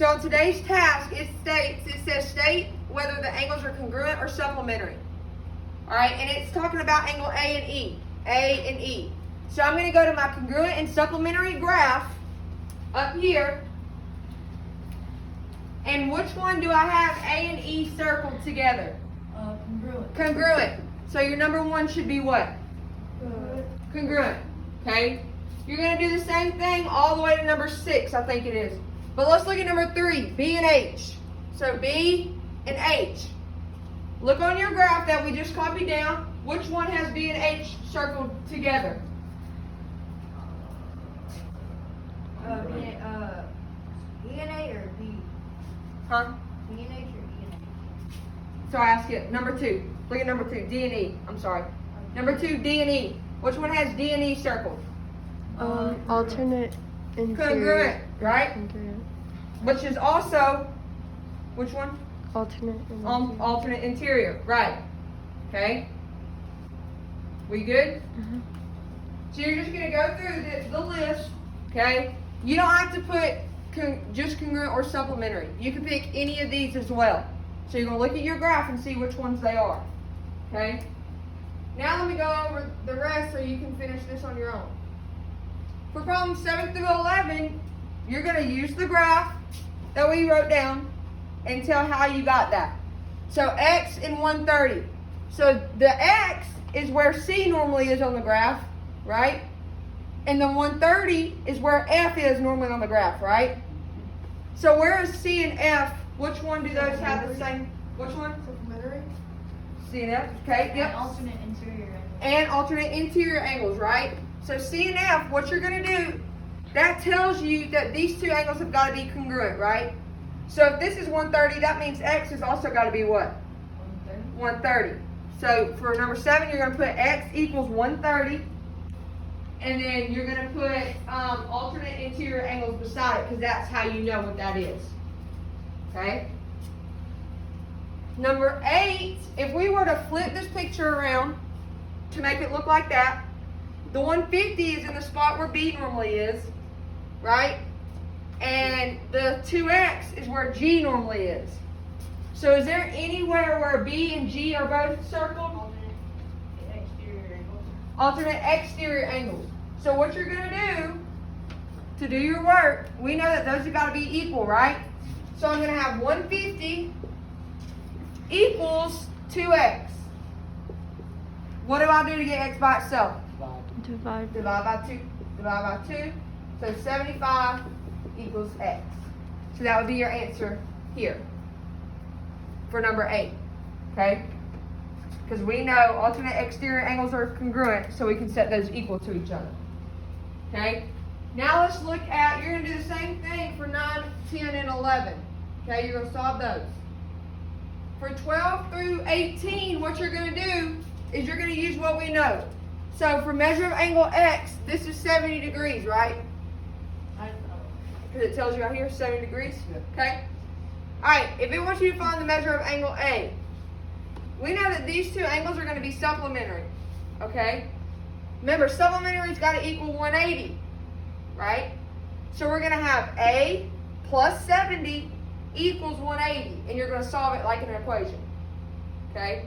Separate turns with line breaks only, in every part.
So on today's task, it says state whether the angles are congruent or supplementary. All right, and it's talking about angle A and E. A and E. So I'm going to go to my congruent and supplementary graph up here. And which one do I have A and E circled together?
Congruent.
Congruent. So your number one should be what? Congruent. Okay? You're going to do the same thing all the way to number 6, I think it is. But let's look at number 3, B and H. So B and H. Look on your graph that we just copied down. Which one has B and H circled together?
E and A or B?
Huh?
B and H or E and A?
So I ask you, number 2. Look at number 2, D and E. I'm sorry. Number 2, D and E. Which one has D and E circled?
Alternate interior.
Congruent, right?
Congruent.
Which is also, which one?
Alternate interior.
Alternate interior, right. Okay. We good? So you're just going to go through the list, okay? You don't have to put just congruent or supplementary. You can pick any of these as well. So you're going to look at your graph and see which ones they are, okay? Now let me go over the rest so you can finish this on your own. For problems 7 through 11, you're going to use the graph that we wrote down and tell how you got that. So X and 130. So the X is where C normally is on the graph, right? And the 130 is where F is normally on the graph, right? So where is C and F? Which one do those have the same? Which one?
Supplementary.
C and F, okay, yep.
And alternate interior angle.
And alternate interior angles, right? So C and F, what you're going to do, that tells you that these two angles have got to be congruent, right? So if this is 130, that means X has also got to be what? 130. So for number 7, you're going to put X equals 130. And then you're going to put alternate interior angles beside it because that's how you know what that is. Okay? Number 8, if we were to flip this picture around to make it look like that, the 150 is in the spot where B normally is, right? And the 2X is where G normally is. So is there anywhere where B and G are both circled?
Alternate exterior angles.
Alternate exterior angles. So what you're going to do your work, we know that those have got to be equal, right? So I'm going to have 150 equals 2X. What do I do to get X by itself?
Divide.
Divide by 2. Divide by 2. So 75 equals X. So that would be your answer here for number 8. Okay? Because we know alternate exterior angles are congruent, so we can set those equal to each other. Okay? Now let's look at, you're going to do the same thing for 9, 10, and 11. Okay? You're going to solve those. For 12 through 18, what you're going to do is you're going to use what we know. So for measure of angle X, this is 70 degrees, right? Because it tells you right here, 70 degrees. Okay? Alright, if it wants you to find the measure of angle A, we know that these two angles are going to be supplementary. Okay? Remember, supplementary's got to equal 180. Right? So we're going to have A plus 70 equals 180. And you're going to solve it like an equation. Okay?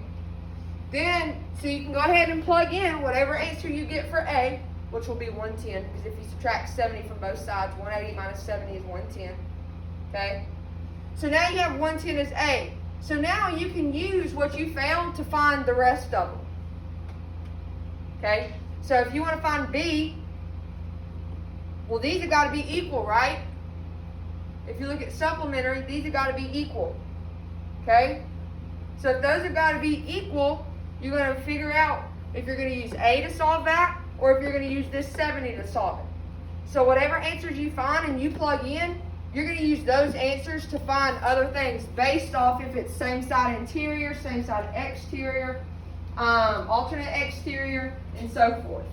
Then, so you can go ahead and plug in whatever answer you get for A, which will be 110, because if you subtract 70 from both sides, 180 minus 70 is 110. Okay? So now you have 110 as A. So now you can use what you found to find the rest of them. Okay? So if you want to find B, well, these have got to be equal, right? If you look at supplementary, these have got to be equal. Okay? So if those have got to be equal, you're going to figure out if you're going to use A to solve that, or if you're going to use this 70 to solve it. So whatever answers you find and you plug in, you're going to use those answers to find other things based off if it's same side interior, same side exterior, alternate exterior, and so forth.